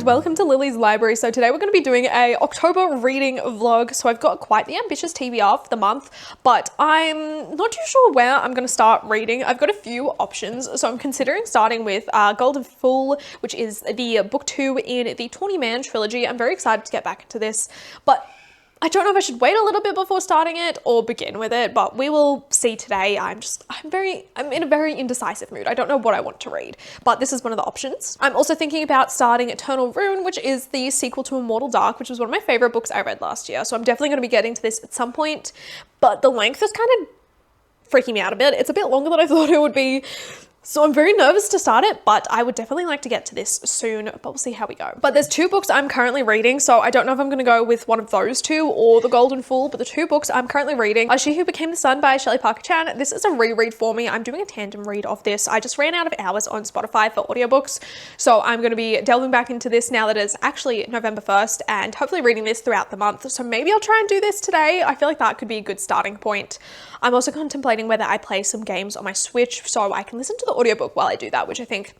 welcome to Lily's Library. So today we're going to be doing a October reading vlog. So I've got quite the ambitious TBR for the month, but I'm not too sure where I'm going to start reading. I've got a few options. So I'm considering starting with Golden Fool, which is the book 2 in the Tawny Man trilogy. I'm very excited to get back into this, but I don't know if I should wait a little bit before starting it or begin with it, but we will see today. I'm in a very indecisive mood. I don't know what I want to read, but this is one of the options. I'm also thinking about starting Eternal Rune, which is the sequel to Immortal Dark, which was one of my favorite books I read last year. So I'm definitely going to be getting to this at some point, but the length is kind of freaking me out a bit. It's a bit longer than I thought it would be. So I'm very nervous to start it, but I would definitely like to get to this soon, but we'll see how we go. But there's 2 books I'm currently reading, so I don't know if I'm going to go with one of those 2 or The Golden Fool, but the 2 books I'm currently reading are She Who Became the Sun by Shelley Parker Chan. This is a reread for me. I'm doing a tandem read of this. I just ran out of hours on Spotify for audiobooks, so I'm going to be delving back into this now that it's actually November 1st and hopefully reading this throughout the month. So maybe I'll try and do this today. I feel like that could be a good starting point. I'm also contemplating whether I play some games on my Switch so I can listen to the audiobook while I do that, which I think,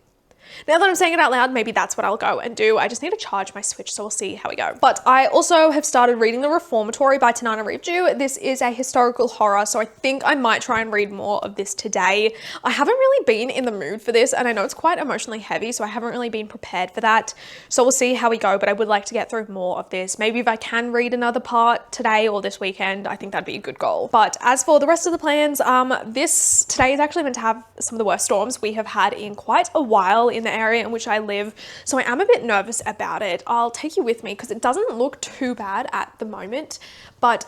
now that I'm saying it out loud, maybe that's what I'll go and do. I just need to charge my Switch, so we'll see how we go. But I also have started reading The Reformatory by Tanana Rivju. This is a historical horror, so I think I might try and read more of this today. I haven't really been in the mood for this, and I know it's quite emotionally heavy, so I haven't really been prepared for that. So we'll see how we go, but I would like to get through more of this. Maybe if I can read another part today or this weekend, I think that'd be a good goal. But as for the rest of the plans, today is actually meant to have some of the worst storms we have had in quite a while in the area in which I live, so I am a bit nervous about it. I'll take you with me because it doesn't look too bad at the moment, but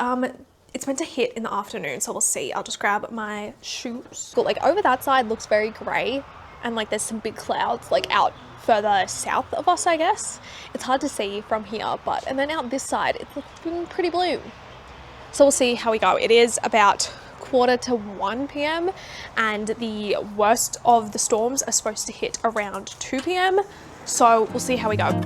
it's meant to hit in the afternoon, so we'll see. I'll just grab my shoes. But like over that side looks very grey, and like there's some big clouds like out further south of us, I guess. It's hard to see from here, but and then out this side it's looking pretty blue. So we'll see how we go. It is about 1:45 p.m. and the worst of the storms are supposed to hit around 2 p.m. So we'll see how we go.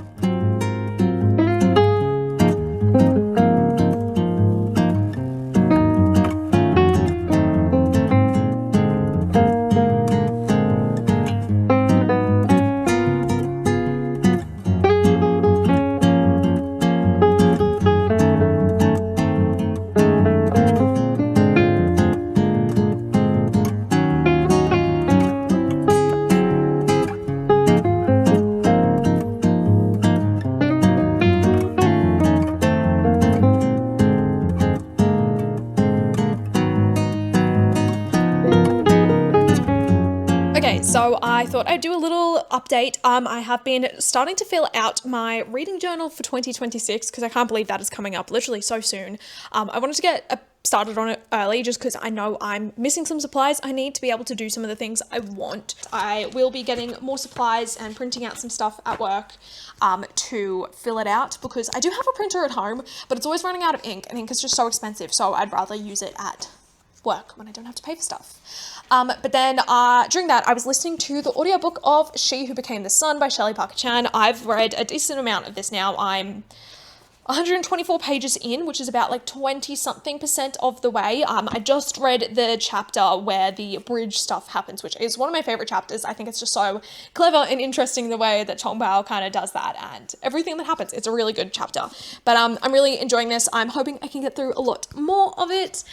So I thought I'd do a little update. I have been starting to fill out my reading journal for 2026 because I can't believe that is coming up literally so soon. I wanted to get started on it early just because I know I'm missing some supplies. I need to be able to do some of the things I want. I will be getting more supplies and printing out some stuff at work to fill it out because I do have a printer at home, but it's always running out of ink and ink is just so expensive, so I'd rather use it at work when I don't have to pay for stuff. But then during that, I was listening to the audiobook of She Who Became the Sun by Shelley Parker Chan. I've read a decent amount of this now. I'm 124 pages in, which is about like 20-something% of the way. I just read the chapter where the bridge stuff happens, which is one of my favorite chapters. I think it's just so clever and interesting the way that Chong Bao kind of does that and everything that happens. It's a really good chapter. But I'm really enjoying this. I'm hoping I can get through a lot more of it.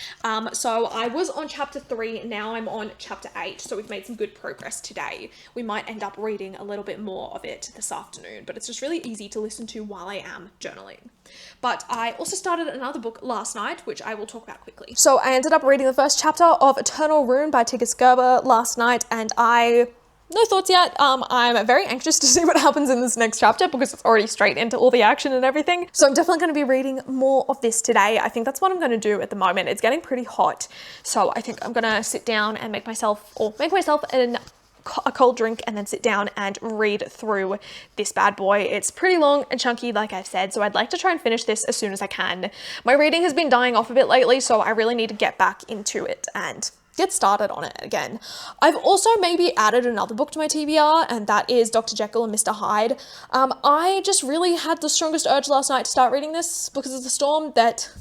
So I was on chapter 3, now I'm on chapter 8. So we've made some good progress today. We might end up reading a little bit more of it this afternoon, but it's just really easy to listen to while I am journaling. But I also started another book last night, which I will talk about quickly. So I ended up reading the first chapter of Eternal Rune by Tigges Gerber last night, and no thoughts yet. I'm very anxious to see what happens in this next chapter because it's already straight into all the action and everything. So I'm definitely going to be reading more of this today. I think that's what I'm going to do at the moment. It's getting pretty hot, so I think I'm going to sit down and make myself a cold drink and then sit down and read through this bad boy. It's pretty long and chunky, like I said, so I'd like to try and finish this as soon as I can. My reading has been dying off a bit lately, so I really need to get back into it and get started on it again. I've also maybe added another book to my TBR, and that is Dr. Jekyll and Mr. Hyde. I just really had the strongest urge last night to start reading this because of the storm that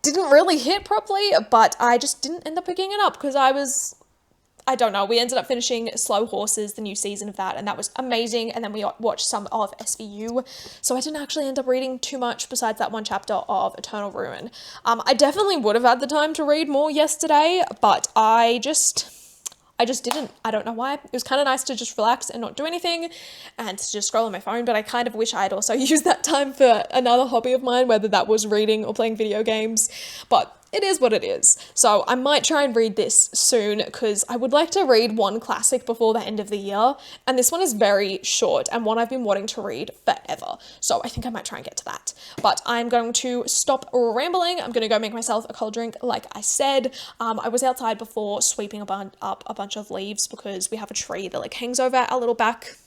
didn't really hit properly, but I just didn't end up picking it up because I was I don't know, we ended up finishing Slow Horses, the new season of that, and that was amazing. And then we watched some of SVU. So I didn't actually end up reading too much besides that one chapter of Eternal Ruin. I definitely would have had the time to read more yesterday, but I just didn't. I don't know why. It was kind of nice to just relax and not do anything and to just scroll on my phone, but I kind of wish I had also used that time for another hobby of mine, whether that was reading or playing video games, but it is what it is. So I might try and read this soon because I would like to read one classic before the end of the year, and this one is very short and one I've been wanting to read forever. So I think I might try and get to that. But I'm going to stop rambling. I'm going to go make myself a cold drink like I said. I was outside before sweeping up a bunch of leaves because we have a tree that like hangs over our little back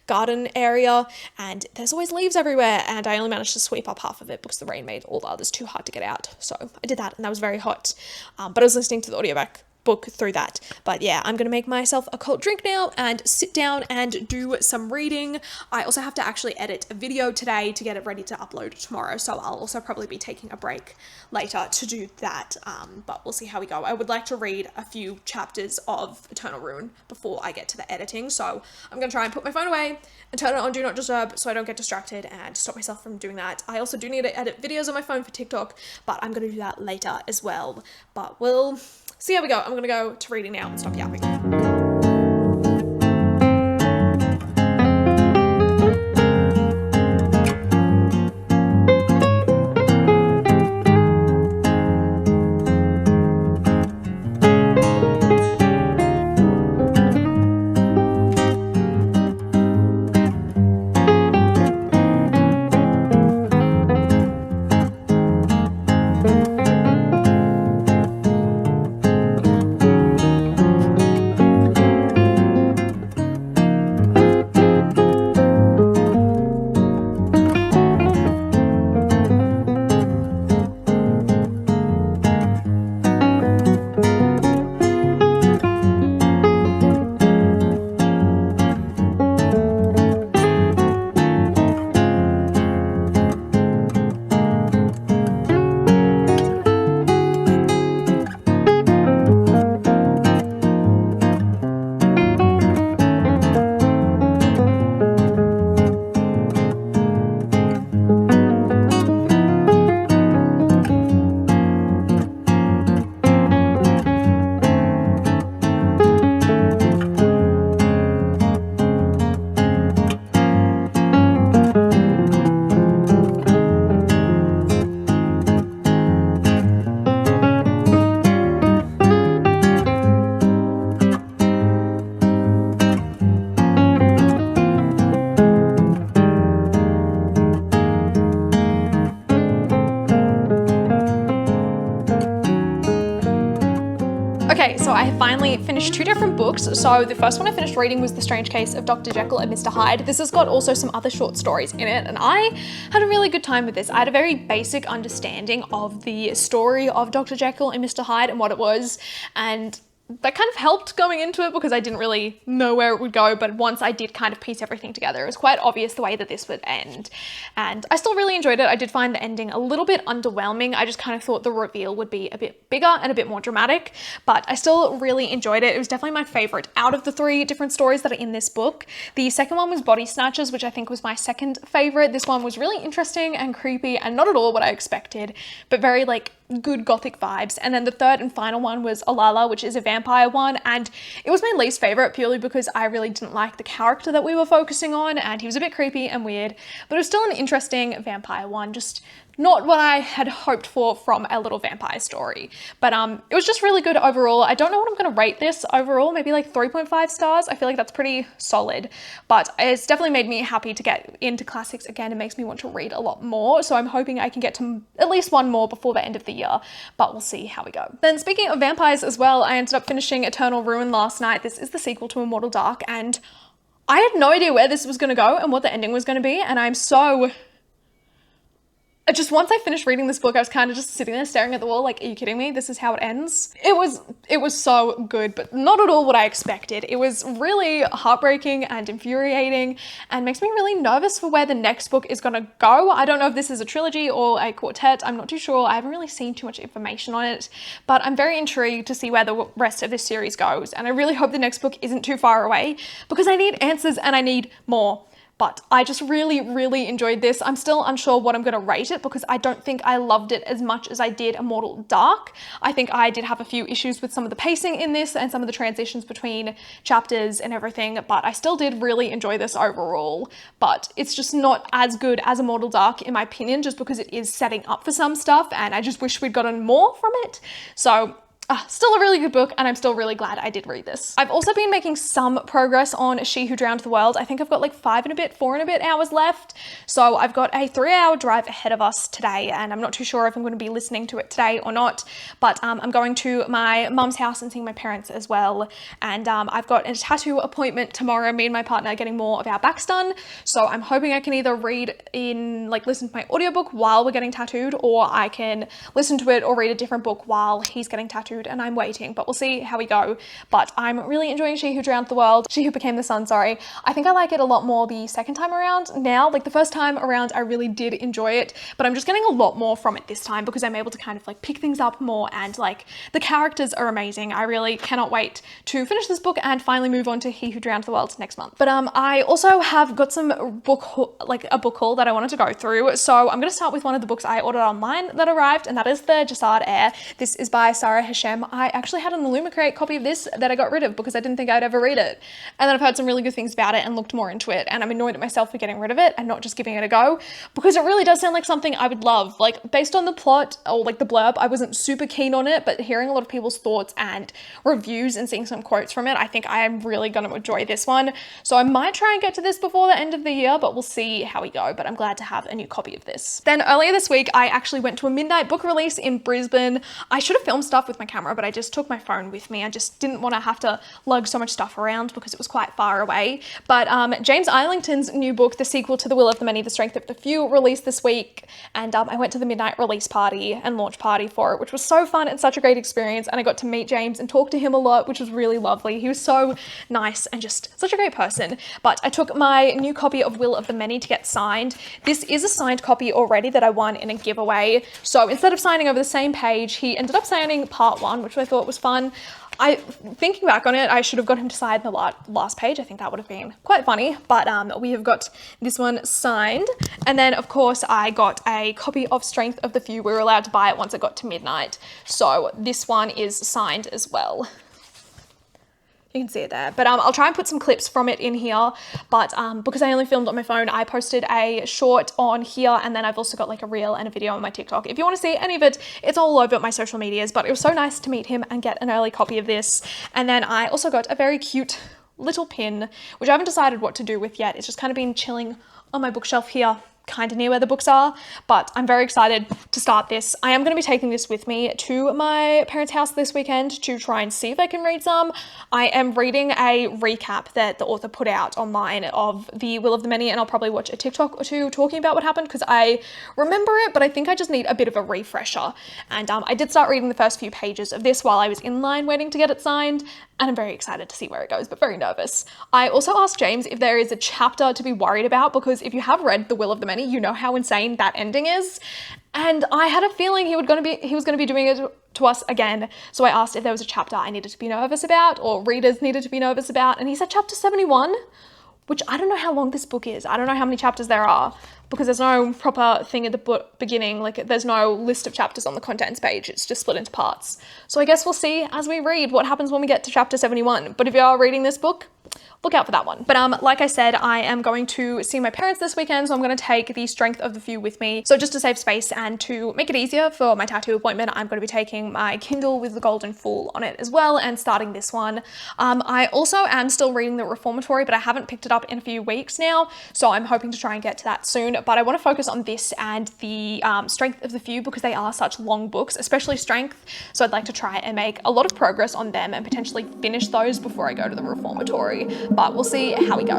garden area and there's always leaves everywhere, and I only managed to sweep up half of it because the rain made all the others too hard to get out. So I did that and that was very hot, but I was listening to the audiobook through that. But yeah, I'm gonna make myself a cold drink now and sit down and do some reading. I also have to actually edit a video today to get it ready to upload tomorrow, so I'll also probably be taking a break later to do that, but we'll see how we go. I would like to read a few chapters of Eternal Ruin before I get to the editing, so I'm gonna try and put my phone away and turn it on Do Not Disturb so I don't get distracted and stop myself from doing that. I also do need to edit videos on my phone for TikTok, but I'm gonna do that later as well. But we'll see how we go. I'm gonna go to reading now and stop yapping. Okay, so I finally finished two different books. So the first one I finished reading was The Strange Case of Dr. Jekyll and Mr. Hyde. This has got also some other short stories in it, and I had a really good time with this. I had a very basic understanding of the story of Dr. Jekyll and Mr. Hyde and what it was, and that kind of helped going into it because I didn't really know where it would go, but once I did kind of piece everything together, it was quite obvious the way that this would end. And I still really enjoyed it. I did find the ending a little bit underwhelming. I just kind of thought the reveal would be a bit bigger and a bit more dramatic, but I still really enjoyed it. It was definitely my favorite out of the three different stories that are in this book. The second one was Body Snatchers, which I think was my second favorite. This one was really interesting and creepy and not at all what I expected, but very like good gothic vibes. And then the third and final one was Alala, which is a vampire one, and it was my least favorite purely because I really didn't like the character that we were focusing on, and he was a bit creepy and weird, but it was still an interesting vampire one, just not what I had hoped for from a little vampire story. But it was just really good overall. I don't know what I'm going to rate this overall, maybe like 3.5 stars. I feel like that's pretty solid, but it's definitely made me happy to get into classics again. It makes me want to read a lot more, so I'm hoping I can get to at least one more before the end of the year, but we'll see how we go. Then speaking of vampires as well, I ended up finishing Eternal Ruin last night. This is the sequel to Immortal Dark, and I had no idea where this was going to go and what the ending was going to be, and I'm so just once I finished reading this book, I was kind of just sitting there staring at the wall like, are you kidding me? This is how it ends. It was so good, but not at all what I expected. It was really heartbreaking and infuriating and makes me really nervous for where the next book is gonna go. I don't know if this is a trilogy or a quartet. I'm not too sure. I haven't really seen too much information on it, but I'm very intrigued to see where the rest of this series goes. And I really hope the next book isn't too far away because I need answers and I need more. But I just really, really enjoyed this. I'm still unsure what I'm going to rate it because I don't think I loved it as much as I did Immortal Dark. I think I did have a few issues with some of the pacing in this and some of the transitions between chapters and everything, but I still did really enjoy this overall. But it's just not as good as Immortal Dark in my opinion, just because it is setting up for some stuff and I just wish we'd gotten more from it. So still a really good book, and I'm still really glad I did read this. I've also been making some progress on She Who Drowned the World. I think I've got like 4 and a bit hours left. So I've got a 3-hour drive ahead of us today, and I'm not too sure if I'm going to be listening to it today or not, but I'm going to my mum's house and seeing my parents as well. And I've got a tattoo appointment tomorrow. Me and my partner are getting more of our backs done. So I'm hoping I can either listen to my audiobook while we're getting tattooed, or I can listen to it or read a different book while he's getting tattooed and I'm waiting, but we'll see how we go. But I'm really enjoying She Who Drowned the World. She Who Became the Sun, sorry. I think I like it a lot more the second time around now. Like the first time around, I really did enjoy it, but I'm just getting a lot more from it this time because I'm able to kind of like pick things up more, and like the characters are amazing. I really cannot wait to finish this book and finally move on to He Who Drowned the World next month. But I also have got some a book haul that I wanted to go through. So I'm going to start with one of the books I ordered online that arrived, and that is the Jasad Heir. This is by Sarah Hashem. I actually had an Illumicrate copy of this that I got rid of because I didn't think I'd ever read it. And then I've heard some really good things about it and looked more into it, and I'm annoyed at myself for getting rid of it and not just giving it a go because it really does sound like something I would love. Like based on the plot or like the blurb, I wasn't super keen on it, but hearing a lot of people's thoughts and reviews and seeing some quotes from it, I think I am really going to enjoy this one. So I might try and get to this before the end of the year, but we'll see how we go. But I'm glad to have a new copy of this. Then earlier this week, I actually went to a midnight book release in Brisbane. I should have filmed stuff with my camera, but I just took my phone with me. I just didn't want to have to lug so much stuff around because it was quite far away. But James Islington's new book, the sequel to The Will of the Many, The Strength of the Few, released this week. And I went to the midnight release party and launch party for it, which was so fun and such a great experience. And I got to meet James and talk to him a lot, which was really lovely. He was so nice and just such a great person. But I took my new copy of Will of the Many to get signed. This is a signed copy already that I won in a giveaway. So instead of signing over the same page, he ended up signing part 1, which I thought was fun. Thinking back on it, I should have got him to sign the last page. I think that would have been quite funny, but we have got this one signed. And then of course I got a copy of Strength of the Few. We were allowed to buy it once it got to midnight. So this one is signed as well. You can see it there, but I'll try and put some clips from it in here, but because I only filmed on my phone, I posted a short on here, and then I've also got like a reel and a video on my TikTok. If you want to see any of it, it's all over my social medias, but it was so nice to meet him and get an early copy of this. And then I also got a very cute little pin, which I haven't decided what to do with yet. It's just kind of been chilling on my bookshelf here, kind of near where the books are, but I'm very excited to start this. I am going to be taking this with me to my parents' house this weekend to try and see if I can read some. I am reading a recap that the author put out online of The Will of the Many, and I'll probably watch a TikTok or two talking about what happened because I remember it, but I think I just need a bit of a refresher. And I did start reading the first few pages of this while I was in line waiting to get it signed, and I'm very excited to see where it goes, but very nervous. I also asked James if there is a chapter to be worried about, because if you have read The Will of the Many, you know how insane that ending is. And I had a feeling he was going to be doing it to us again. So I asked if there was a chapter I needed to be nervous about or readers needed to be nervous about. And he said chapter 71, which I don't know how long this book is. I don't know how many chapters there are, because there's no proper thing at the book beginning. Like there's no list of chapters on the contents page. It's just split into parts. So I guess we'll see as we read what happens when we get to chapter 71. But if you are reading this book, look out for that one. But like I said, I am going to see my parents this weekend, so I'm going to take the Strength of the Few with me. So just to save space and to make it easier for my tattoo appointment, I'm going to be taking my Kindle with the Golden Fool on it as well and starting this one. I also am still reading The Reformatory, but I haven't picked it up in a few weeks now, so I'm hoping to try and get to that soon. But I want to focus on this and the Strength of the Few because they are such long books, especially Strength. So I'd like to try and make a lot of progress on them and potentially finish those before I go to The Reformatory. But we'll see how we go.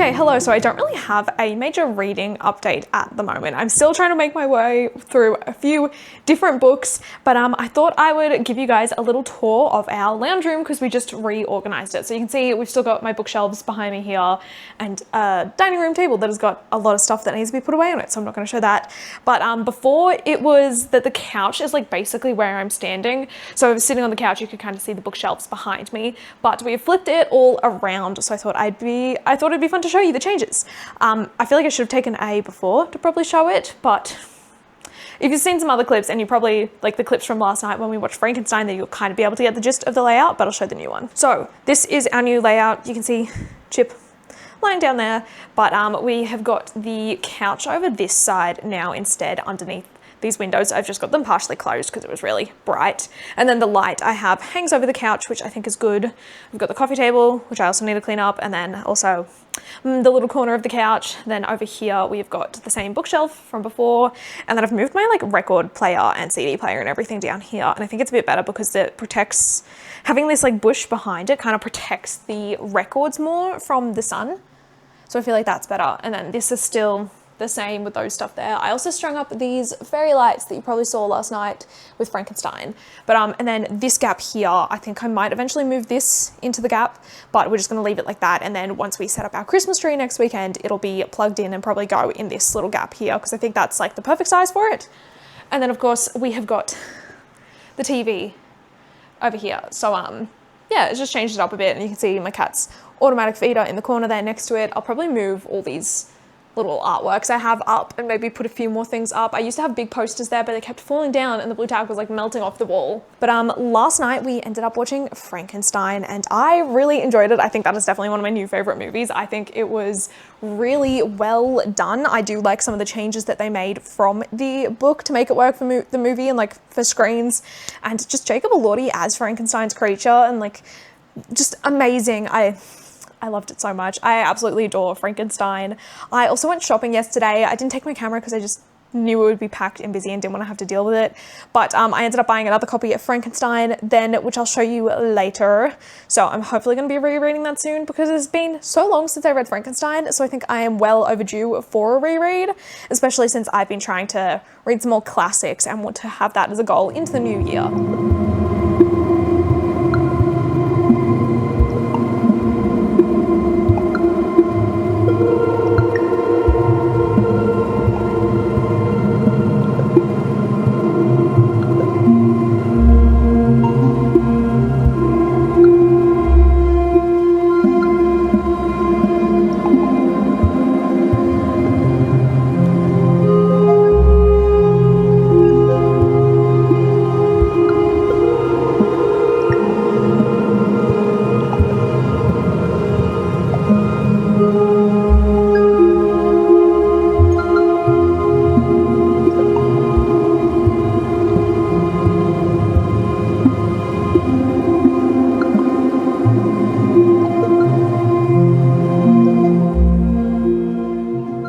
Okay, hello. So I don't really have a major reading update at the moment. I'm still trying to make my way through a few different books, but I thought I would give you guys a little tour of our lounge room because we just reorganized it. So you can see we've still got my bookshelves behind me here and a dining room table that has got a lot of stuff that needs to be put away on it. So I'm not going to show that. But before it was that the couch is like basically where I'm standing. So I was sitting on the couch, you could kind of see the bookshelves behind me, but we have flipped it all around. So I thought it'd be fun to show you the changes. I feel like I should have taken A before to probably show it, but if you've seen some other clips, and you probably, like the clips from last night when we watched Frankenstein, then you'll kind of be able to get the gist of the layout, but I'll show the new one. So this is our new layout. You can see Chip lying down there, but we have got the couch over this side now instead underneath these windows. I've just got them partially closed because it was really bright. And then the light I have hangs over the couch, which I think is good. We've got the coffee table, which I also need to clean up, and then also the little corner of the couch. Then over here, we've got the same bookshelf from before. And then I've moved my like record player and CD player and everything down here. And I think it's a bit better because it protects, having this like bush behind it kind of protects the records more from the sun. So I feel like that's better. And then this is still the same with those stuff there. I also strung up these fairy lights that you probably saw last night with Frankenstein. But and then this gap here, I think I might eventually move this into the gap, but we're just gonna leave it like that. And then once we set up our Christmas tree next weekend, it'll be plugged in and probably go in this little gap here because I think that's like the perfect size for it. And then of course we have got the TV over here. So yeah, it's just changed it up a bit, and you can see my cat's automatic feeder in the corner there next to it. I'll probably move all these little artworks I have up and maybe put a few more things up. I used to have big posters there, but they kept falling down and the blue tack was like melting off the wall. But last night we ended up watching Frankenstein and I really enjoyed it. I think that is definitely one of my new favorite movies. I think it was really well done. I do like some of the changes that they made from the book to make it work for the movie and like for screens. And just Jacob Elordi as Frankenstein's creature and like just amazing. I loved it so much. I absolutely adore Frankenstein. I also went shopping yesterday. I didn't take my camera because I just knew it would be packed and busy and didn't want to have to deal with it. But I ended up buying another copy of Frankenstein then, which I'll show you later. So I'm hopefully going to be rereading that soon because it's been so long since I read Frankenstein. So I think I am well overdue for a reread, especially since I've been trying to read some more classics and want to have that as a goal into the new year.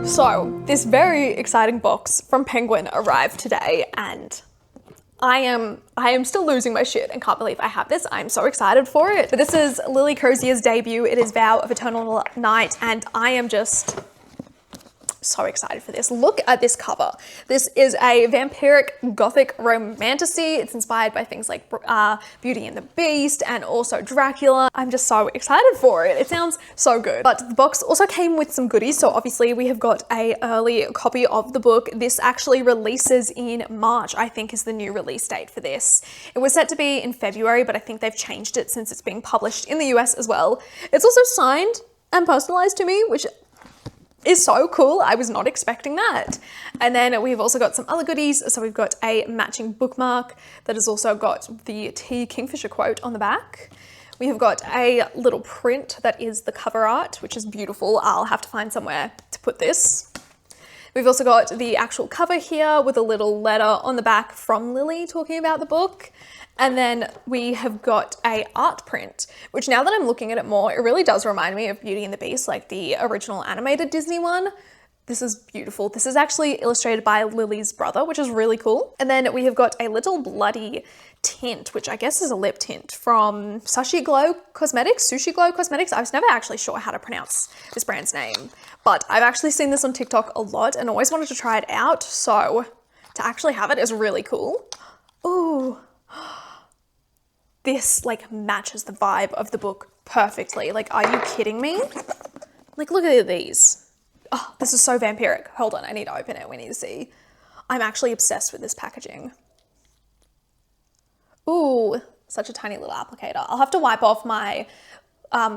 So this very exciting box from Penguin arrived today and I am still losing my shit and can't believe I have this. I'm so excited for it. But this is Lily Crozier's debut. It is Vow of Eternal Night and I am just so excited for this. Look at this cover. This is a vampiric gothic romantasy. It's inspired by things like Beauty and the Beast and also Dracula. I'm just so excited for it. It sounds so good. But the box also came with some goodies. So obviously we have got an early copy of the book. This actually releases in March, I think is the new release date for this. It was set to be in February, but I think they've changed it since it's being published in the US as well. It's also signed and personalized to me, which is so cool. I was not expecting that. And then we've also got some other goodies. So we've got a matching bookmark that has also got the T Kingfisher quote on the back. We have got a little print that is the cover art, which is beautiful. I'll have to find somewhere to put this. We've also got the actual cover here with a little letter on the back from Lily talking about the book. And then we have got a art print, which now that I'm looking at it more, it really does remind me of Beauty and the Beast, like the original animated Disney one. This is beautiful. This is actually illustrated by Lily's brother, which is really cool. And then we have got a little bloody tint, which I guess is a lip tint from Sushi Glow Cosmetics. I was never actually sure how to pronounce this brand's name, but I've actually seen this on TikTok a lot and always wanted to try it out. So to actually have it is really cool. Ooh, this like matches the vibe of the book perfectly. Like, are you kidding me? Like, look at these. Oh, this is so vampiric. Hold on, I need to open it. We need to see. I'm actually obsessed with this packaging. Ooh, such a tiny little applicator. I'll have to wipe off my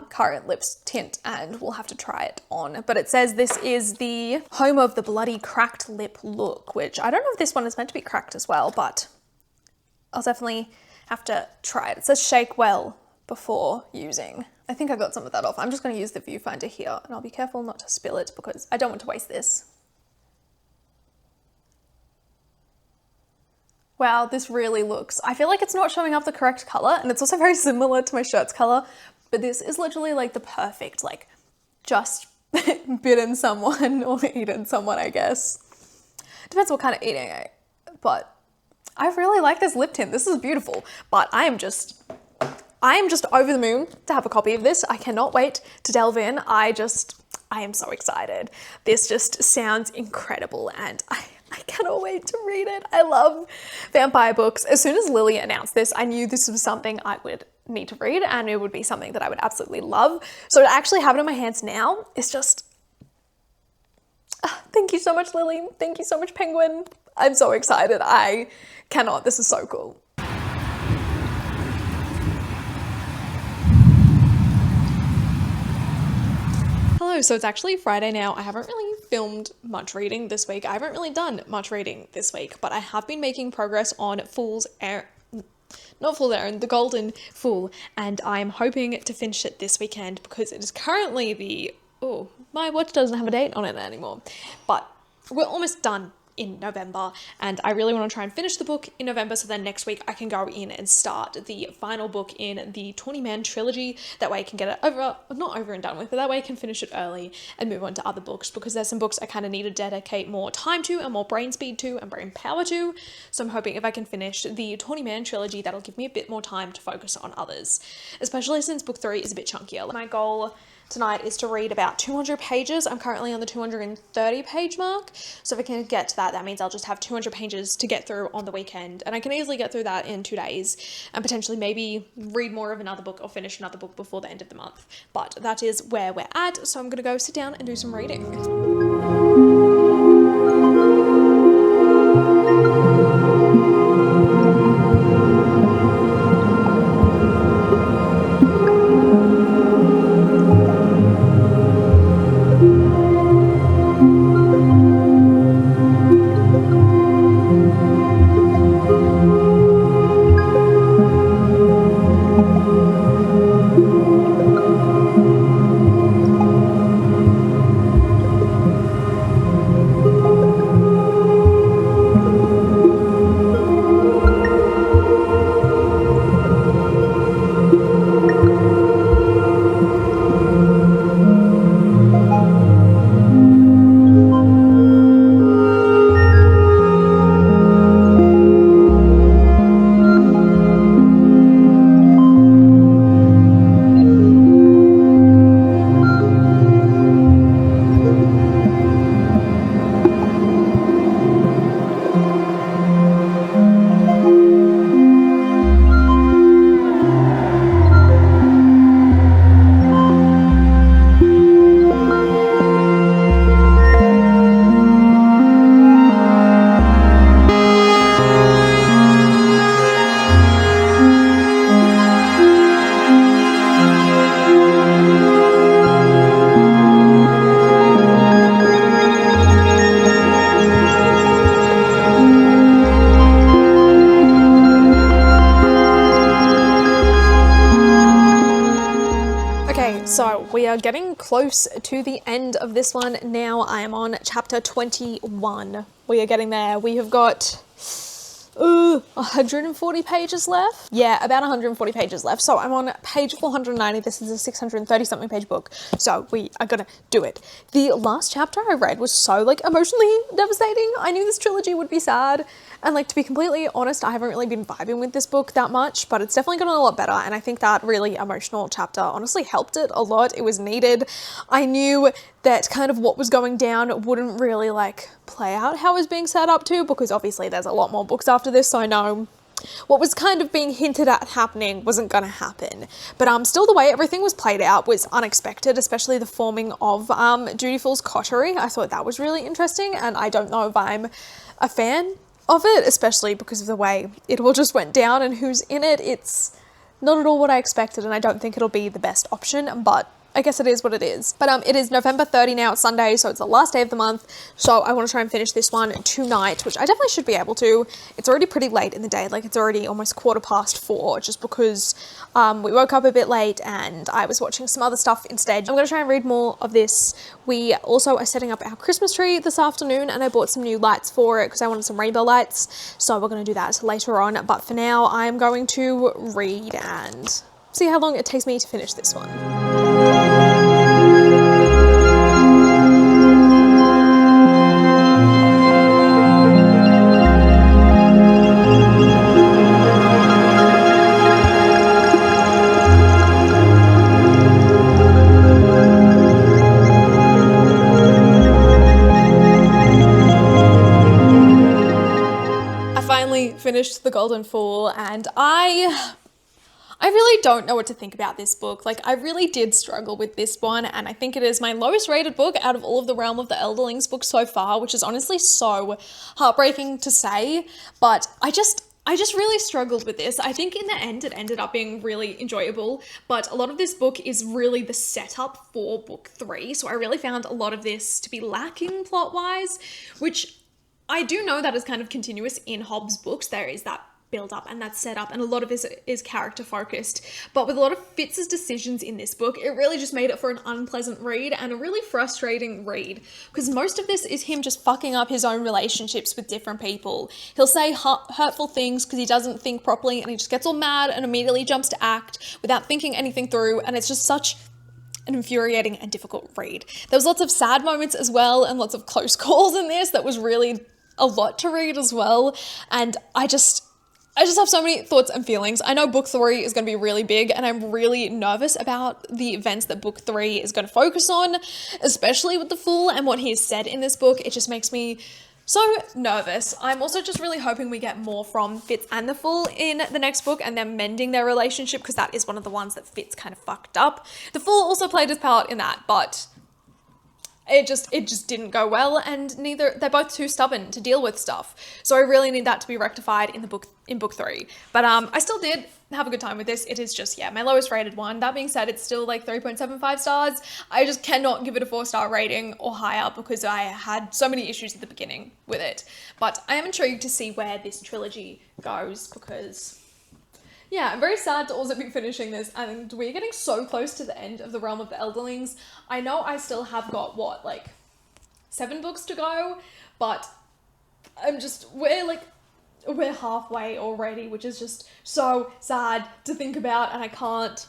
current lips tint and we'll have to try it on. But it says this is the home of the bloody cracked lip look, which I don't know if this one is meant to be cracked as well, but I'll definitely have to try it. It says shake well before using. I think I got some of that off. I'm just going to use the viewfinder here and I'll be careful not to spill it because I don't want to waste this. Wow, this really looks, I feel like it's not showing up the correct color, and it's also very similar to my shirt's color, but this is literally like the perfect, like just bitten someone or eaten someone, I guess. Depends what kind of eating, but I really like this lip tint. This is beautiful, but I am just over the moon to have a copy of this. I cannot wait to delve in. I am so excited. This just sounds incredible and I cannot wait to read it. I love vampire books. As soon as Lily announced this, I knew this was something I would need to read and it would be something that I would absolutely love. So to actually have it in my hands now is just, thank you so much, Lily. Thank you so much, Penguin. I'm so excited. I cannot. This is so cool. Hello, so it's actually Friday now. I haven't really filmed much reading this week. I haven't really done much reading this week, but I have been making progress on The Golden Fool, and I'm hoping to finish it this weekend because it is currently my watch doesn't have a date on it anymore, but we're almost done in November and I really want to try and finish the book in November so then next week I can go in and start the final book in the Tawny Man trilogy. That way I can get it not over and done with, but that way I can finish it early and move on to other books because there's some books I kind of need to dedicate more time to and more brain speed to and brain power to. So I'm hoping if I can finish the Tawny Man trilogy, that'll give me a bit more time to focus on others, especially since book 3 is a bit chunkier. My goal tonight is to read about 200 pages. I'm currently on the 230 page mark. So if I can get to that, that means I'll just have 200 pages to get through on the weekend. And I can easily get through that in 2 days and potentially maybe read more of another book or finish another book before the end of the month. But that is where we're at. So I'm gonna go sit down and do some reading. So we are getting close to the end of this one now. I am on chapter 21. We are getting there. We have got, 140 pages left. Yeah, about 140 pages left. So I'm on page 490. This is a 630 something page book. So we are gonna do it. The last chapter I read was so like emotionally devastating. I knew this trilogy would be sad. And like, to be completely honest, I haven't really been vibing with this book that much, but it's definitely gotten a lot better. And I think that really emotional chapter honestly helped it a lot. It was needed. I knew that kind of what was going down wouldn't really like play out how it was being set up to, because obviously there's a lot more books after this. So I know what was kind of being hinted at happening wasn't going to happen. But still the way everything was played out was unexpected, especially the forming of Dutiful's coterie. I thought that was really interesting, and I don't know if I'm a fan of it, especially because of the way it all just went down and who's in it. It's not at all what I expected, and I don't think it'll be the best option, but I guess it is what it is. But it is November 30 now, it's Sunday, so it's the last day of the month. So I want to try and finish this one tonight, which I definitely should be able to. It's already pretty late in the day, like it's already almost 4:15, just because we woke up a bit late and I was watching some other stuff instead. I'm going to try and read more of this. We also are setting up our Christmas tree this afternoon, and I bought some new lights for it because I wanted some rainbow lights. So we're going to do that later on. But for now, I'm going to read and see how long it takes me to finish this one. I finally finished The Golden Fool, and I really don't know what to think about this book. Like, I really did struggle with this one, and I think it is my lowest rated book out of all of the Realm of the Elderlings books so far, which is honestly so heartbreaking to say, but I just really struggled with this. I think in the end it ended up being really enjoyable, but a lot of this book is really the setup for book 3, so I really found a lot of this to be lacking plot-wise, which I do know that is kind of continuous in Hobbs' books. There is that build up and that set up, and a lot of this is character focused, but with a lot of Fitz's decisions in this book, it really just made it for an unpleasant read and a really frustrating read, because most of this is him just fucking up his own relationships with different people. He'll say hurtful things because he doesn't think properly, and he just gets all mad and immediately jumps to act without thinking anything through, and it's just such an infuriating and difficult read. There was lots of sad moments as well, and lots of close calls in this that was really a lot to read as well, and I just have so many thoughts and feelings. I know book 3 is going to be really big, and I'm really nervous about the events that book 3 is going to focus on, especially with the Fool and what he has said in this book. It just makes me so nervous. I'm also just really hoping we get more from Fitz and the Fool in the next book, and them mending their relationship, because that is one of the ones that Fitz kind of fucked up. The Fool also played his part in that, but it just didn't go well, and they're both too stubborn to deal with stuff. So I really need that to be rectified in book 3. But I still did have a good time with this. It is just, yeah, my lowest rated one. That being said, it's still like 3.75 stars. I just cannot give it a 4-star rating or higher because I had so many issues at the beginning with it. But I am intrigued to see where this trilogy goes, because yeah, I'm very sad to also be finishing this, and we're getting so close to the end of the Realm of the Elderlings. I know I still have got, what, like 7 books to go, but we're halfway already, which is just so sad to think about, and I can't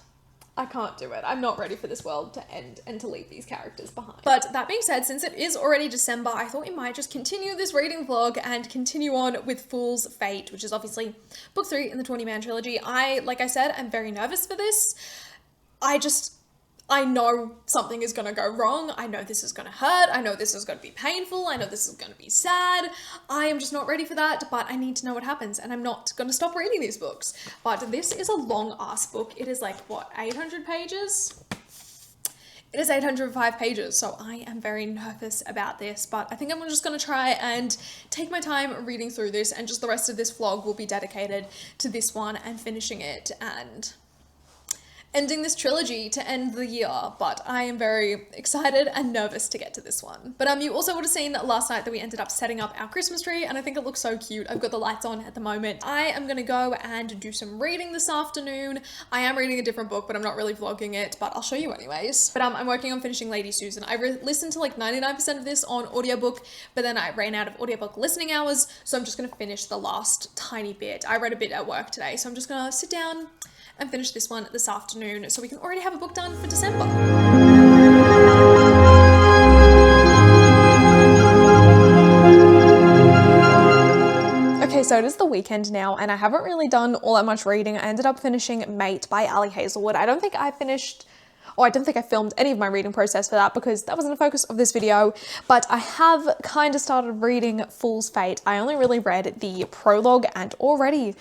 do it. I'm not ready for this world to end and to leave these characters behind. But that being said, since it is already December, I thought we might just continue this reading vlog and continue on with Fool's Fate, which is obviously book 3 in the Tawny Man trilogy. Like I said, I'm very nervous for this. I know something is going to go wrong. I know this is going to hurt. I know this is going to be painful. I know this is going to be sad. I am just not ready for that, but I need to know what happens, and I'm not going to stop reading these books. But this is a long ass book. It is like, what, 800 pages? It is 805 pages, so I am very nervous about this, but I think I'm just going to try and take my time reading through this, and just the rest of this vlog will be dedicated to this one and finishing it, and ending this trilogy to end the year, but I am very excited and nervous to get to this one. But you also would have seen last night that we ended up setting up our Christmas tree, and I think it looks so cute. I've got the lights on at the moment. I am gonna go and do some reading this afternoon. I am reading a different book, but I'm not really vlogging it, but I'll show you anyways. But I'm working on finishing Lady Susan. I listened to like 99% of this on audiobook, but then I ran out of audiobook listening hours, so I'm just gonna finish the last tiny bit. I read a bit at work today, so I'm just gonna sit down and finish this one this afternoon so we can already have a book done for December. Okay, so it is the weekend now and I haven't really done all that much reading. I ended up finishing Mate by Ali Hazelwood. I don't think I filmed any of my reading process for that because that wasn't the focus of this video, but I have kind of started reading Fool's Fate. I only really read the prologue and already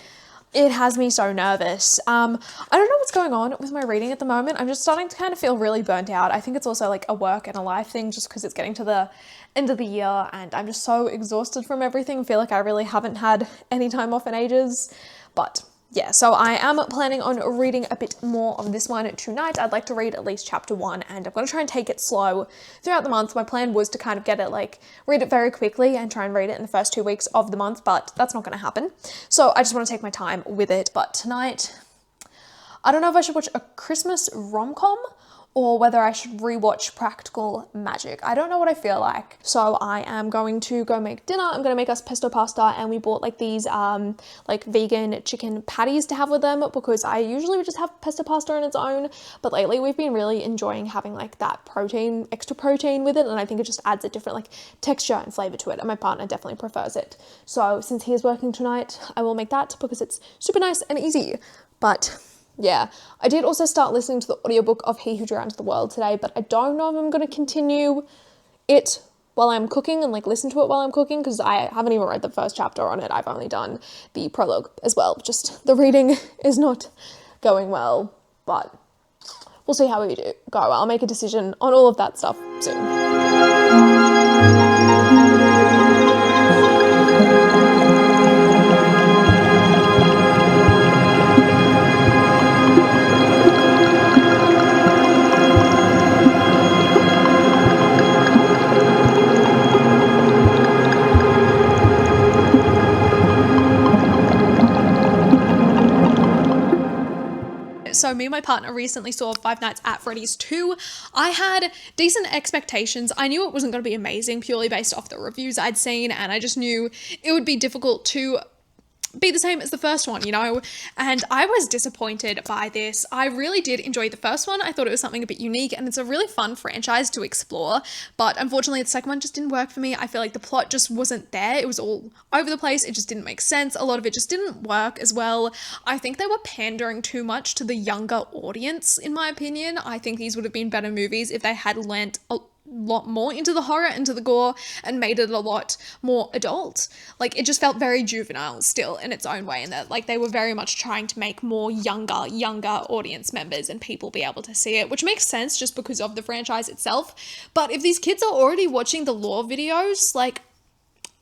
it has me so nervous. I don't know what's going on with my reading at the moment. I'm just starting to kind of feel really burnt out. I think it's also like a work and a life thing just because it's getting to the end of the year and I'm just so exhausted from everything. I feel like I really haven't had any time off in ages, but yeah, so I am planning on reading a bit more of this one tonight. I'd like to read at least chapter 1 and I'm going to try and take it slow throughout the month. My plan was to kind of get it read it very quickly and try and read it in the first 2 weeks of the month, but that's not going to happen. So I just want to take my time with it. But tonight, I don't know if I should watch a Christmas rom-com or whether I should rewatch Practical Magic. I don't know what I feel like. So I am going to go make dinner. I'm going to make us pesto pasta and we bought like these vegan chicken patties to have with them because I usually would just have pesto pasta on its own, but lately we've been really enjoying having like that protein, extra protein with it, and I think it just adds a different texture and flavor to it, and my partner definitely prefers it. So since he is working tonight, I will make that because it's super nice and easy. But yeah, I did also start listening to the audiobook of He Who Drowned the World today, but I don't know if I'm going to continue it while I'm cooking and listen to it while I'm cooking because I haven't even read the first chapter on it. I've only done the prologue as well. Just the reading is not going well, but we'll see how we go. I'll make a decision on all of that stuff soon. So me and my partner recently saw Five Nights at Freddy's 2. I had decent expectations. I knew it wasn't going to be amazing purely based off the reviews I'd seen, and I just knew it would be difficult to be the same as the first one, and I was disappointed by this. I really did enjoy the first one. I thought it was something a bit unique and it's a really fun franchise to explore, but unfortunately the second one just didn't work for me. I feel like the plot just wasn't there. It was all over the place. It just didn't make sense. A lot of it just didn't work as well. I think they were pandering too much to the younger audience, in my opinion. I think these would have been better movies if they had lent a lot more into the horror, into the gore, and made it a lot more adult. It just felt very juvenile still in its own way, and that they were very much trying to make more younger audience members and people be able to see it, which makes sense just because of the franchise itself. But if these kids are already watching the lore videos,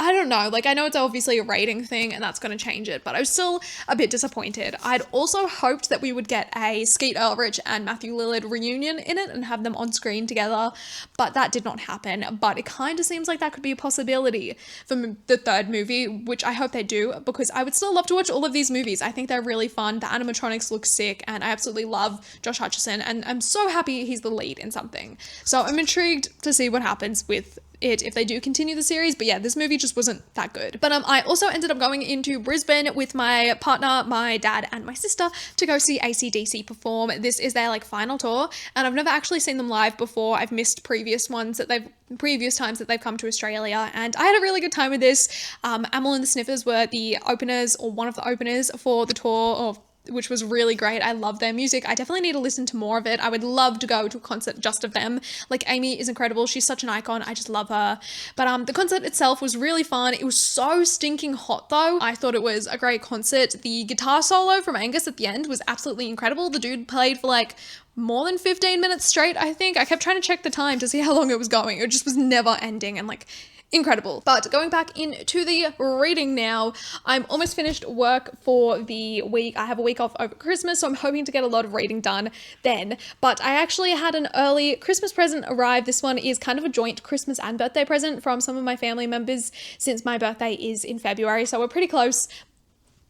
I don't know, I know it's obviously a rating thing and that's going to change it, but I was still a bit disappointed. I'd also hoped that we would get a Skeet Ulrich and Matthew Lillard reunion in it and have them on screen together, but that did not happen. But it kind of seems like that could be a possibility for the third movie, which I hope they do, because I would still love to watch all of these movies. I think they're really fun. The animatronics look sick and I absolutely love Josh Hutcherson, and I'm so happy he's the lead in something. So I'm intrigued to see what happens with it if they do continue the series. But yeah, this movie just wasn't that good. But I also ended up going into Brisbane with my partner, my dad, and my sister to go see AC/DC perform. This is their final tour, and I've never actually seen them live before. I've missed previous times that they've come to Australia, and I had a really good time with this. Amyl and the Sniffers were the openers, or one of the openers for the tour, which was really great. I love their music. I definitely need to listen to more of it. I would love to go to a concert just of them. Amy is incredible. She's such an icon. I just love her. But the concert itself was really fun. It was so stinking hot though. I thought it was a great concert. The guitar solo from Angus at the end was absolutely incredible. The dude played for more than 15 minutes straight, I think. I kept trying to check the time to see how long it was going. It just was never ending, and incredible. But going back into the reading now, I'm almost finished work for the week. I have a week off over Christmas, so I'm hoping to get a lot of reading done then. But I actually had an early Christmas present arrive. This one is kind of a joint Christmas and birthday present from some of my family members since my birthday is in February, so we're pretty close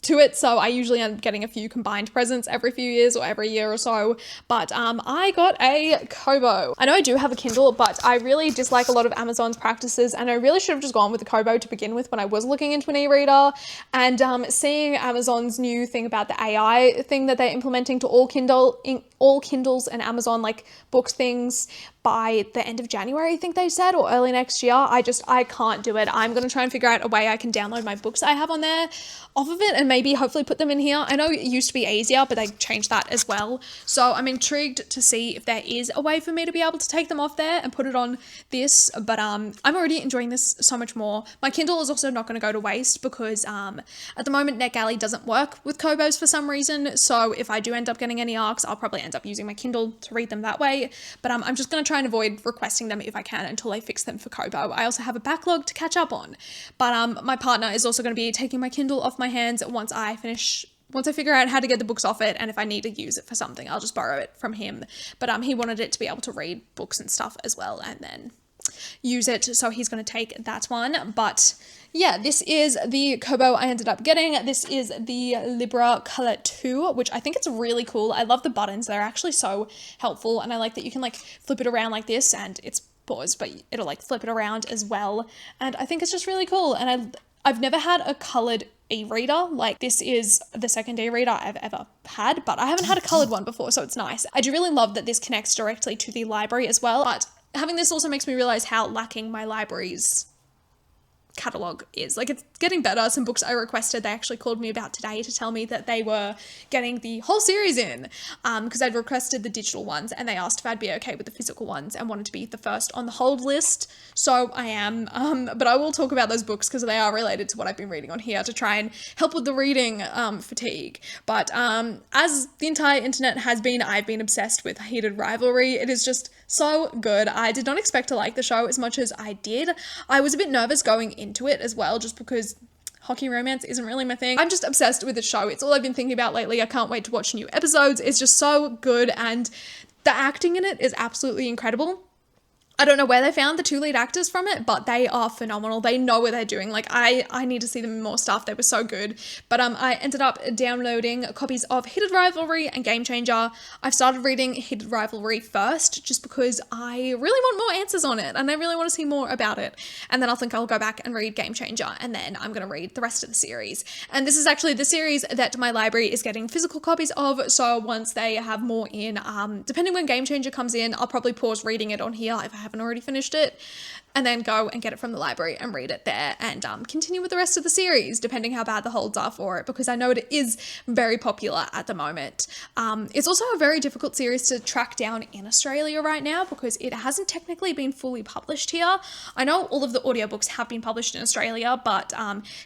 to it, so I usually end up getting a few combined presents every few years or every year or so. But I got a Kobo. I know I do have a Kindle, but I really dislike a lot of Amazon's practices, and I really should have just gone with the Kobo to begin with when I was looking into an e-reader. And seeing Amazon's new thing about the AI thing that they're implementing to all Kindles and Amazon like books things by the end of January, I think they said, or early next year. I can't do it. I'm going to try and figure out a way I can download my books I have on there off of it and maybe hopefully put them in here. I know it used to be easier, but they changed that as well. So I'm intrigued to see if there is a way for me to be able to take them off there and put it on this. But I'm already enjoying this so much more. My Kindle is also not going to go to waste because at the moment NetGalley doesn't work with Kobos for some reason. So if I do end up getting any ARCs, I'll probably end up using my Kindle to read them that way. But I'm just going to try and avoid requesting them if I can until I fix them for Kobo. I also have a backlog to catch up on. But my partner is also going to be taking my Kindle off my hands once I figure out how to get the books off it, and if I need to use it for something, I'll just borrow it from him. But he wanted it to be able to read books and stuff as well and then use it, so he's going to take that one. But yeah, this is the Kobo I ended up getting. This is the Libra Color 2, which I think it's really cool. I love the buttons. They're actually so helpful, and I like that you can like flip it around like this, and it's paused, but it'll like flip it around as well. And I think it's just really cool. And I've never had a colored e-reader. Like, this is the second e-reader I've ever had, but I haven't had a colored one before, so it's nice. I do really love that this connects directly to the library as well, but having this also makes me realize how lacking my library's catalog is. Like, it's getting better. Some books I requested, they actually called me about today to tell me that they were getting the whole series in, because I'd requested the digital ones and they asked if I'd be okay with the physical ones and wanted to be the first on the hold list. So I am, but I will talk about those books because they are related to what I've been reading on here to try and help with the reading fatigue. But as the entire internet has been, I've been obsessed with Heated Rivalry. It is just so good. I did not expect to like the show as much as I did. I was a bit nervous going into it as well, just because hockey romance isn't really my thing. I'm just obsessed with the show. It's all I've been thinking about lately. I can't wait to watch new episodes. It's just so good, and the acting in it is absolutely incredible. I don't know where they found the two lead actors from it, but they are phenomenal. They know what they're doing. Like, I need to see them in more stuff. They were so good. But I ended up downloading copies of Heated Rivalry and Game Changer. I've started reading Heated Rivalry first just because I really want more answers on it and I really want to see more about it. And then I think I'll go back and read Game Changer, and then I'm going to read the rest of the series. And this is actually the series that my library is getting physical copies of. So once they have more in, depending when Game Changer comes in, I'll probably pause reading it on here if I haven't already finished it, and then go and get it from the library and read it there, and continue with the rest of the series depending how bad the holds are for it, because I know it is very popular at the moment. It's also a very difficult series to track down in Australia right now because it hasn't technically been fully published here. I know all of the audiobooks have been published in Australia, but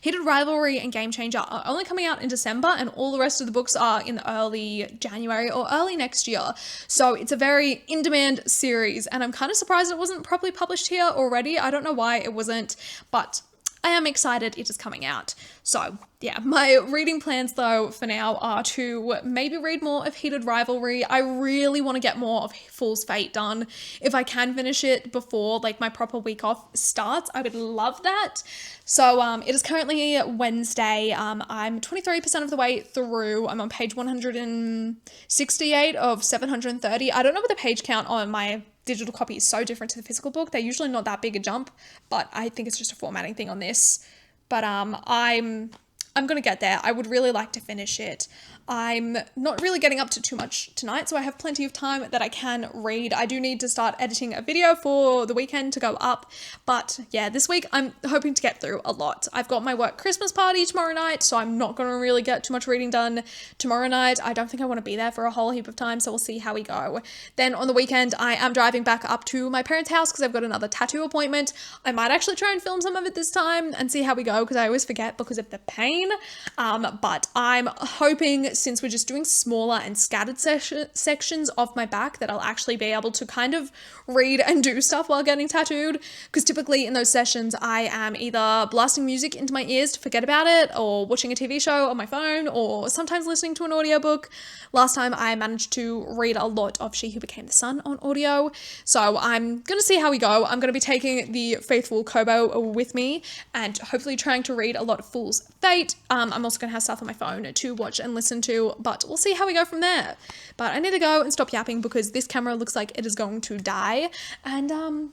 Heated Rivalry and Game Changer are only coming out in December, and all the rest of the books are in early January or early next year. So it's a very in-demand series, and I'm kind of surprised it wasn't properly published here already. I don't know why it wasn't, but I am excited it is coming out. So yeah, my reading plans though for now are to maybe read more of Heated Rivalry. I really want to get more of Fool's Fate done. If I can finish it before like my proper week off starts, I would love that. So it is currently Wednesday. I'm 23% of the way through. I'm on page 168 of 730. I don't know what the page count on my digital copy is so different to the physical book. They're usually not that big a jump, but I think it's just a formatting thing on this. But I'm going to get there. I would really like to finish it. I'm not really getting up to too much tonight, so I have plenty of time that I can read. I do need to start editing a video for the weekend to go up, but yeah, this week I'm hoping to get through a lot. I've got my work Christmas party tomorrow night, so I'm not going to really get too much reading done tomorrow night. I don't think I want to be there for a whole heap of time, so we'll see how we go. Then on the weekend, I am driving back up to my parents' house because I've got another tattoo appointment. I might actually try and film some of it this time and see how we go, because I always forget because of the pain, but I'm hoping since we're just doing smaller and scattered sections of my back, that I'll actually be able to kind of read and do stuff while getting tattooed, because typically in those sessions I am either blasting music into my ears to forget about it, or watching a TV show on my phone, or sometimes listening to an audiobook. Last time I managed to read a lot of She Who Became the Sun on audio, so I'm gonna see how we go. I'm gonna be taking the faithful Kobo with me and hopefully trying to read a lot of Fool's Fate. I'm also gonna have stuff on my phone to watch and listen to, but we'll see how we go from there. But I need to go and stop yapping because this camera looks like it is going to die, and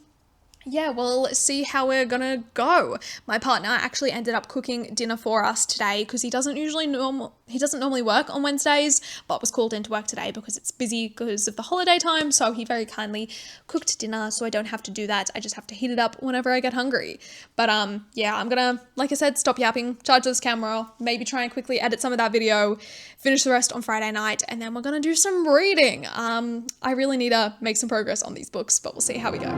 yeah, we'll see how we're gonna go. My partner actually ended up cooking dinner for us today because he doesn't normally work on Wednesdays, but was called into work today because it's busy because of the holiday time. So he very kindly cooked dinner, so I don't have to do that. I just have to heat it up whenever I get hungry. But yeah, I'm gonna, like I said, stop yapping, charge this camera, maybe try and quickly edit some of that video, finish the rest on Friday night, and then we're gonna do some reading. I really need to make some progress on these books, but we'll see how we go.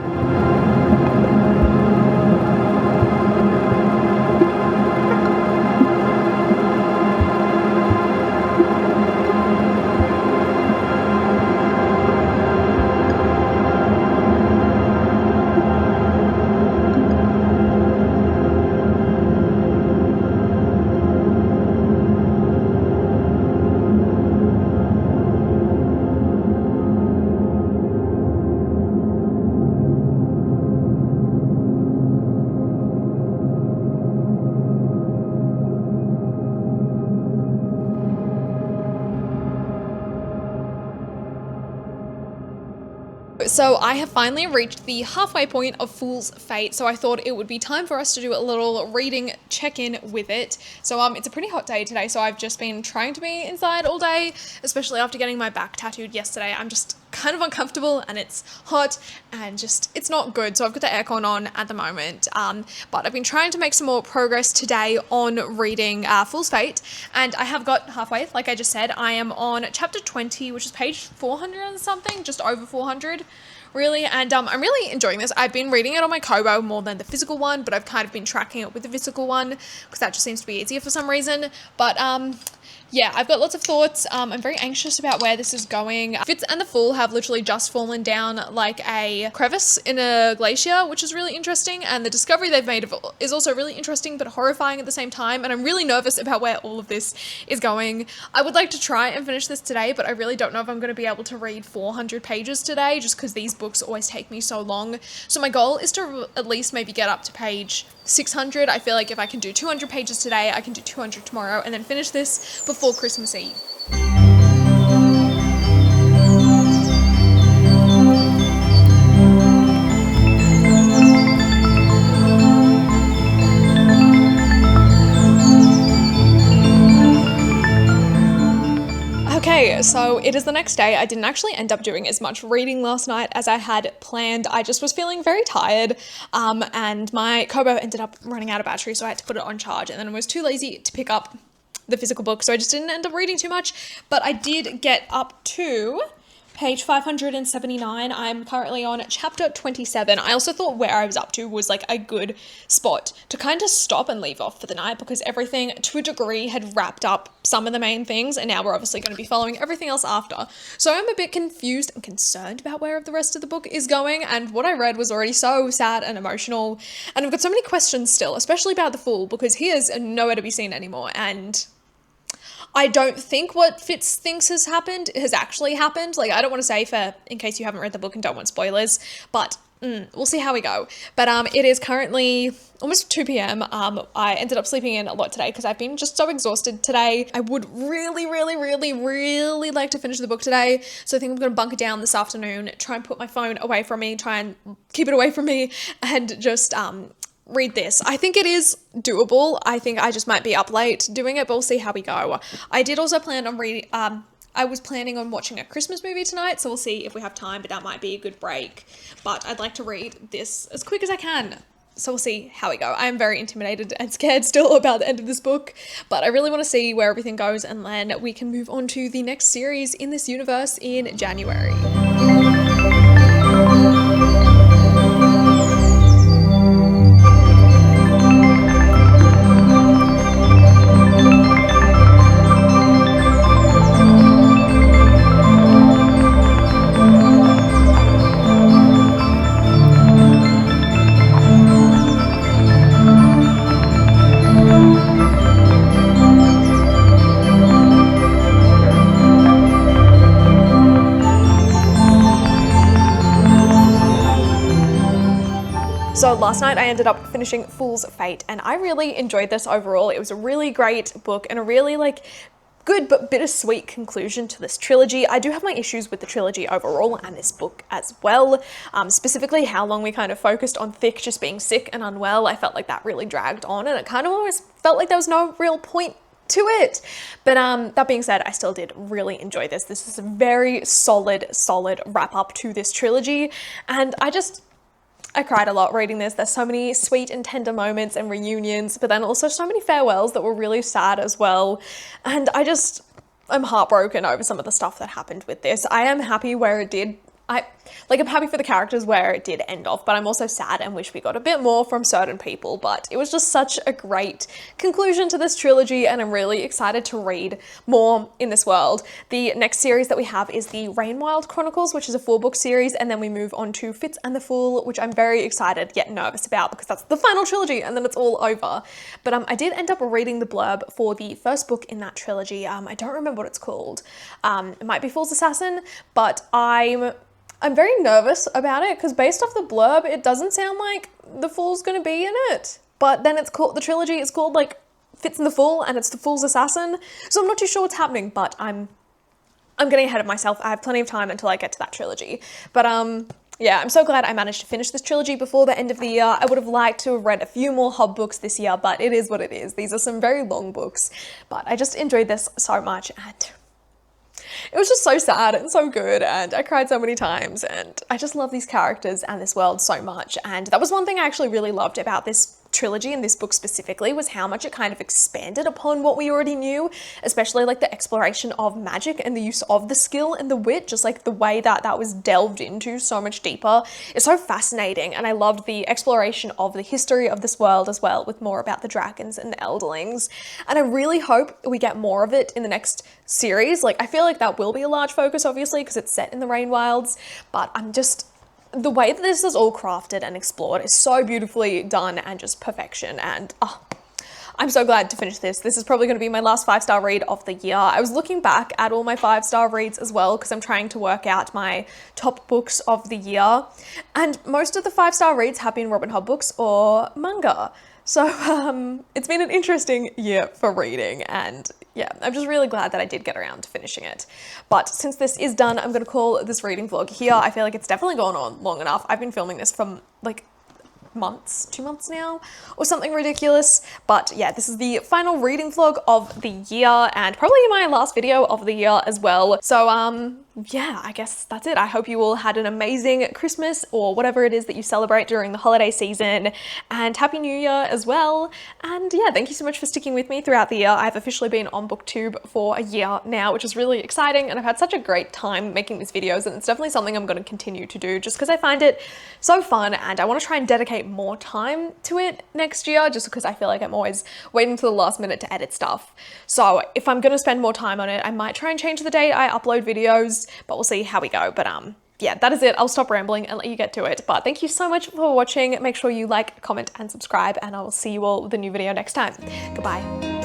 So I have finally reached the halfway point of Fool's Fate, so I thought it would be time for us to do a little reading check-in with it. So it's a pretty hot day today, so I've just been trying to be inside all day, especially after getting my back tattooed yesterday. I'm just kind of uncomfortable and it's hot and just, it's not good. So I've got the aircon on at the moment, but I've been trying to make some more progress today on reading Fool's Fate, and I have got halfway. Like I just said, I am on chapter 20, which is page 400 and something, just over 400 really, and I'm really enjoying this. I've been reading it on my Kobo more than the physical one, but I've kind of been tracking it with the physical one because that just seems to be easier for some reason. But yeah, I've got lots of thoughts. I'm very anxious about where this is going. Fitz and the Fool have literally just fallen down like a crevice in a glacier, which is really interesting, and the discovery they've made of it is also really interesting but horrifying at the same time, and I'm really nervous about where all of this is going. I would like to try and finish this today, but I really don't know if I'm going to be able to read 400 pages today, just because these books always take me so long. So my goal is to at least maybe get up to page 600. I feel like if I can do 200 pages today, I can do 200 tomorrow, and then finish this before Christmas Eve. Okay, so it is the next day. I didn't actually end up doing as much reading last night as I had planned. I just was feeling very tired, and my Kobo ended up running out of battery, so I had to put it on charge, and then I was too lazy to pick up the physical book, so I just didn't end up reading too much. But I did get up to page 579. I'm currently on chapter 27. I also thought where I was up to was like a good spot to kind of stop and leave off for the night, because everything to a degree had wrapped up some of the main things, and now we're obviously going to be following everything else after. So I'm a bit confused and concerned about where the rest of the book is going, and what I read was already so sad and emotional, and I've got so many questions still, especially about the Fool, because he is nowhere to be seen anymore, and I don't think what Fitz thinks has happened has actually happened. Like, I don't want to say in case you haven't read the book and don't want spoilers, but we'll see how we go. But it is currently almost 2 p.m. I ended up sleeping in a lot today because I've been just so exhausted today. I would really, really, really, really like to finish the book today. So I think I'm going to bunker down this afternoon, try and put my phone away from me, try and keep it away from me, and just read this. I think it is doable. I think I just might be up late doing it, but we'll see how we go. I did also plan on reading, I was planning on watching a Christmas movie tonight, so we'll see if we have time, but that might be a good break. But I'd like to read this as quick as I can, so we'll see how we go. I am very intimidated and scared still about the end of this book, but I really want to see where everything goes, and then we can move on to the next series in this universe in January. So last night I ended up finishing Fool's Fate, and I really enjoyed this overall. It was a really great book and a really good but bittersweet conclusion to this trilogy. I do have my issues with the trilogy overall and this book as well. Specifically how long we kind of focused on Thick just being sick and unwell. I felt like that really dragged on, and it kind of almost felt like there was no real point to it. But that being said, I still did really enjoy this. This is a very solid wrap up to this trilogy, and I cried a lot reading this. There's so many sweet and tender moments and reunions, but then also so many farewells that were really sad as well. And I'm heartbroken over some of the stuff that happened with this. I am happy where it did. I'm happy for the characters where it did end off, but I'm also sad and wish we got a bit more from certain people. But it was just such a great conclusion to this trilogy, and I'm really excited to read more in this world. The next series that we have is the Rainwild Chronicles, which is a 4-book series, and then we move on to Fitz and the Fool, which I'm very excited yet nervous about because that's the final trilogy and then it's all over. But I did end up reading the blurb for the first book in that trilogy. I don't remember what it's called. It might be Fool's Assassin, but I'm very nervous about it because based off the blurb, it doesn't sound like the Fool's going to be in it. But then the trilogy is called Fitz and the Fool, and it's the Fool's Assassin. So I'm not too sure what's happening, but I'm getting ahead of myself. I have plenty of time until I get to that trilogy. But yeah, I'm so glad I managed to finish this trilogy before the end of the year. I would have liked to have read a few more Hob books this year, but it is what it is. These are some very long books, but I just enjoyed this so much, and it was just so sad and so good, and I cried so many times, and I just love these characters and this world so much. And that was one thing I actually really loved about this trilogy and this book specifically, was how much it kind of expanded upon what we already knew, especially the exploration of magic and the use of the skill and the wit, just the way that that was delved into so much deeper. It's so fascinating, and I loved the exploration of the history of this world as well, with more about the dragons and the elderlings. And I really hope we get more of it in the next series. I feel like that will be a large focus, obviously, because it's set in the Rainwilds, but the way that this is all crafted and explored is so beautifully done and just perfection. And I'm so glad to finish this. This is probably going to be my last 5-star read of the year. I was looking back at all my 5-star reads as well, because I'm trying to work out my top books of the year. And most of the 5-star reads have been Robin Hobb books or manga. So it's been an interesting year for reading, and yeah, I'm just really glad that I did get around to finishing it. But since this is done, I'm going to call this reading vlog here. I feel like it's definitely gone on long enough. I've been filming this from 2 months now or something ridiculous. But yeah, this is the final reading vlog of the year, and probably my last video of the year as well. So yeah, I guess that's it. I hope you all had an amazing Christmas or whatever it is that you celebrate during the holiday season, and Happy New Year as well. And yeah, thank you so much for sticking with me throughout the year. I've officially been on BookTube for a year now, which is really exciting, and I've had such a great time making these videos, and it's definitely something I'm going to continue to do just because I find it so fun, and I want to try and dedicate more time to it next year, just because I feel like I'm always waiting to the last minute to edit stuff. So if I'm going to spend more time on it, I might try and change the date I upload videos, but we'll see how we go. But yeah, that is it. I'll stop rambling and let you get to it. But thank you so much for watching. Make sure you like, comment, and subscribe, and I will see you all with a new video next time. Goodbye.